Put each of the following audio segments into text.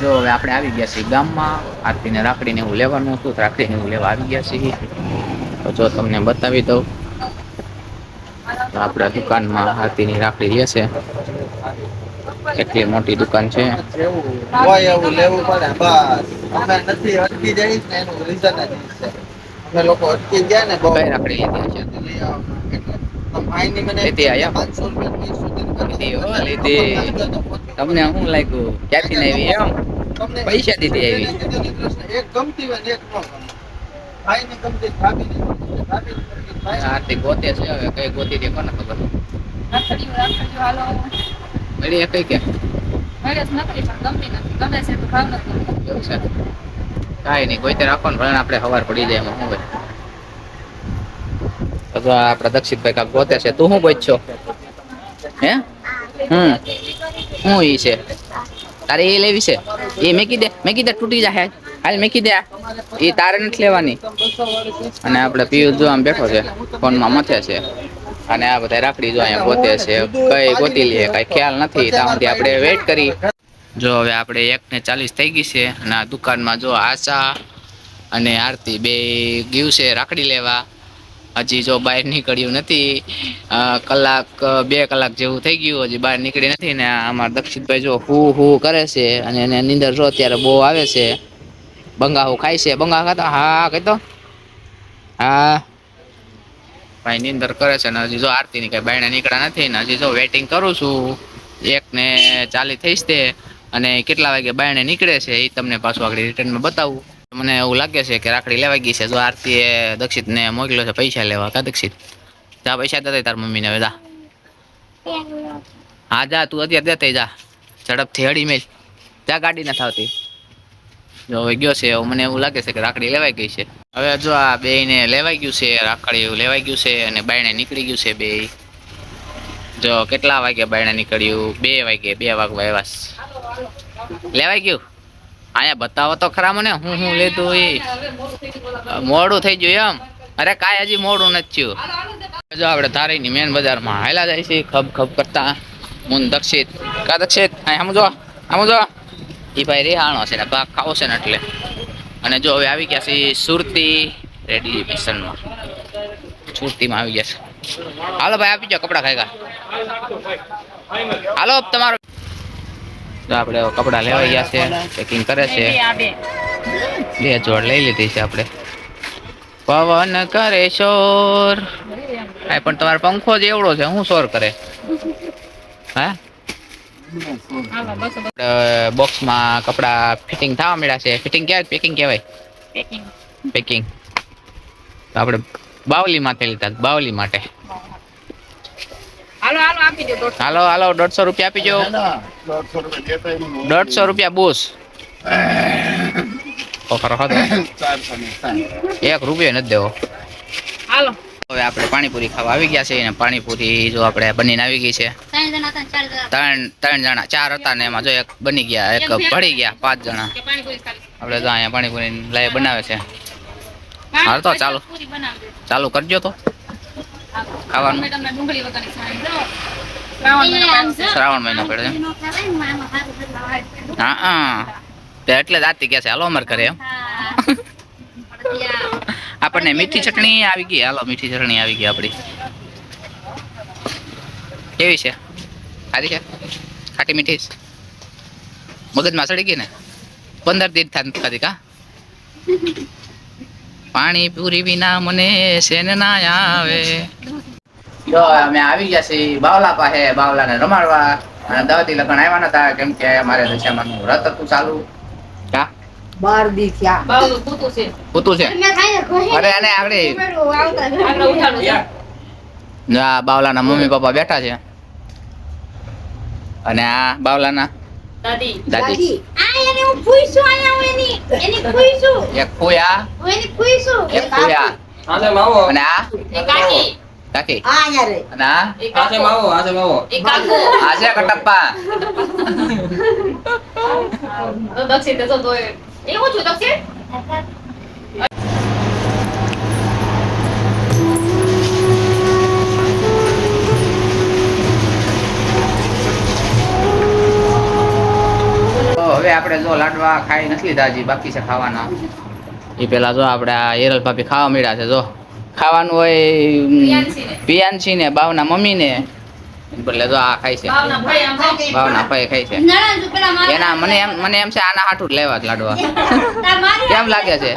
જો હવે આપણે આવી ગયા છીએ ગામમાં આરતીને રાખડીને એવું લેવાનું હતું રાખડીને એવું લેવા આવી ગયા છીએ તો જો તમને બતાવી દઉં તો આપણા દુકાનમાં આરતીની રાખડી રહેશે એટલી મોટી દુકાન છે હોય એવું લેવું પડે બસ અમે નથી અટકી જઈશ ને એનું રીઝન જ છે અમે લોકો અટકી ગયા ને બહુ કઈ રાખડી લીધી છે લઈ આવવા એટલે ભાઈની મને એમ લીધી કે આયા 500 રૂપિયા 20 સુધી કરી લીધી હો લીધી તમને શું લાગ્યું ક્યાંથી ને આવી એમ તમને પૈસા દીધી જેને આવી કીધું પ્રશ્ન એક ગમતી હોય ને એક ન ગમે ભાઈની ગમતી ભાભીની ગમતી ભાભીની ગમતી આરતી ગોતે છે હવે કઈ ગોતી દે કોને ખબર રાખડીઓ રાખડીઓ હાલો મળી કઈ કે મળે જ નથી પણ ગમતી નથી ગમે છે તો ભાવ નથી એવું છે કાંઈ નહીં ગોતે રાખો ને ભલે આપણે સવાર પડી જાય એમાં શું હોય તો આપણા દક્ષિતભાઈ કાંક ગોતે છે તું શું ગોત છો હે શું ઈ છે તારે એ લેવી છે એ મેકી દે તૂટી જાય હાલ મેકી દે એ તારે નથી લેવાની અને આપણે પિયુષ જો આમ બેઠો છે ફોનમાં મથે છે અને આ બધા રાખડી જો અહીંયા ગોતે છે કઈ ગોતી લે કઈ ખ્યાલ નથી ત્યાં સુધી આપણે વેઇટ કરી જો હવે આપણે 1:40 થઈ ગઈ છે અને આ દુકાનમાં જો આશા અને આરતી બે ગયું છે રાખડી લેવા હજી જો બહાર નીકળ્યું નથી કલાક 2 કલાક જેવું થઈ ગયું હજી બહાર નીકળી નથી ને અમારા દક્ષિતભાઈ જો હું કરે છે અને એને નીંદર જો અત્યારે બહુ આવે છે બંગાહુ ખાય છે બંગા ખાતા હા કહેતો હા ભાઈ નીંદર કરે છે ને હજી જો આરતીની કઈ બાયણે નીકળ્યા નથી ને હજી જો વેઇટિંગ કરું છું 1:40 થઈશ તે અને કેટલા વાગે બાયણે નીકળે છે એ તમને પાછું આગળ રિટર્નમાં બતાવું મને એવું લાગે છે કે રાખડી લેવાઈ ગઈ છે જો આરતીએ દક્ષિતને મોકલ્યો છે પૈસા લેવા કા દક્ષિત જા પૈસા દે તાર મમ્મીને હવે જા હા જા તું અત્યારે દેતે જા ઝડપથી હળી મેલ જા ગાડી નથી આવતી જો હવે ગયો છે મને એવું લાગે છે કે રાખડી લેવાઈ ગઈ છે હવે જો આ બેયને લેવાઈ ગયું છે રાખડી લેવાઈ ગયું છે અને બાયણે નીકળી ગયું છે બે જો કેટલા વાગે બાયણે નીકળ્યું 2 વાગે 2 વાગવા આવ્યા લેવાઈ ગયું અહીંયા બતાવો તો ખરા મને હું લેતું એ મોડું થઈ ગયું એમ અરે કાંઈ હજી મોડું નથી થયું જો આપણે ધારીની મેન બજારમાં હાલા જાય છે ખબ ખબ કરતા મુન દક્ષિત કા દક્ષિત આમ જો એ ભાઈ રેહાણો છે ને ભાગ ખાવો છે ને એટલે અને જો હવે આવી ગયા છે સુરતી રેડી મિશનમાં સુરતીમાં આવી ગયા છે હાલો ભાઈ આપી જાઓ કપડા ખાઈ હાલો તમારો આપણે કપડા લેવાઈ ગયા છે પેકિંગ કરે છે 2 જોડ લઈ લીધી છે આપણે પવન કરે શોર આ પણ તમારો પંખો જ એવડો છે શું શોર કરે હા બોક્સમાં કપડા ફિટિંગ થવા મળ્યા છે ફિટિંગ ક્યારે પેકિંગ કહેવાય પેકિંગ આપણે બાવલી માટે લીધા બાવલી માટે હાલો 150 રૂપિયા આપી જો 150 રૂપિયા બોસ ₹1 નથી દેવો હાલો હવે આપણે પાણીપુરી ખાવા આવી ગયા છે અને પાણીપુરી જો આપણે બનીને આવી ગઈ છે 3 જણા 4 હતા ને એમાં જો એક બની ગયા એક ભળી ગયા 5 જણા આપણે તો અહીંયા પાણીપુરી લાઈ બનાવે છે હાલ તો ચાલુ કરજો તો ખાવાનું શ્રાવણ મહિનો પડે હા એટલે જ આતી ગયા છે હાલો અમારે ઘરે એમ આપણને મીઠી ચટણી આવી ગઈ હાલો મીઠી ચટણી આવી ગઈ આપણી કેવી છે સારી છે ખાટી મીઠી મગજમાં સડી ગઈ ને 15 દિવસ થાય ખાધી કા પાણી પૂરી વિના મને સેન ના આવે જો અમે આવી ગયા છીએ બાવલા પાસે બાવલાને રમાડવા અને દવાતી લખણ આવ્યા નતા કેમ કે અમારે દશામાનું વ્રત હતું ચાલુ કા 12 દી થયા બાવલું પૂતું છે અરે આને આગળ ના બાવલાના મમ્મી પપ્પા બેઠા છે અને આ બાવલાના દાદી હું પૂછું આયા એની પૂછું એક ફોયા એની પૂછું એક ફોયા આને માવો અને આ કાકી કાકી આ યાર અને આ આને માવો એક કાકુ આજે કટપ્પા દક્ષિણ તો તો એવું છું દક્ષિણ હવે હવે આપણે જો લાડવા ખાઈ નથી લીધા હજી બાકી છે ખાવાના એ પેલા જો આપણે આ એરલ ભાભી ખાવા મળ્યા છે જો ખાવાનું હોય પિયાનસી ને બાવના મમ્મી ને એટલે જો આ ખાય છે ભાવના ભાઈ આમ જો. બાવના ભાઈ ખાય છે નણંદ પેલા મારા એના મને એમ છે આના હાટું જ લેવા જ લાડવા તાર મારી કેમ લાગે છે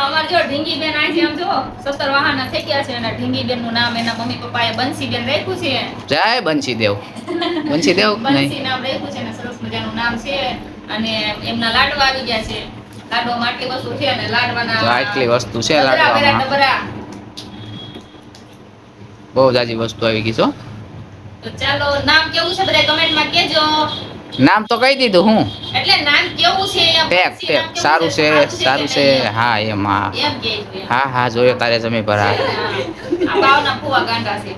અમાર જો ઢીંગીબેન આજી આમ જો 17 વાહાના થઈ ગયા છે અને ઢીંગીબેન નું નામ એના મમ્મી પપ્પાએ બંસીબેન રાખ્યું છે. જય બંસી દેવ નહીં બંસી નામ રાખ્યું છે અને સરસ મજાનું નામ છે અને એમના લાડવા આવી ગયા છે. લાડવામાં આટલી વસ્તુ છે અને તો લાડવાના આટલી વસ્તુ છે ડબરા લાડવામાં ડબરા. બહુ જાજી વસ્તુ આવી ગઈ છો તો ચાલો નામ કેવું છે બધા કમેન્ટમાં કહેજો. નામ તો કહી દીધું હું એટલે નામ કેવું છે એમ ટેક બંસી નામ ટેક કેવું સારું છે હા એમ હા એમ કહેજો એમ. હા જોયો તારે જમી ભરા આ ભાવના ફુવા ગાંડા છે.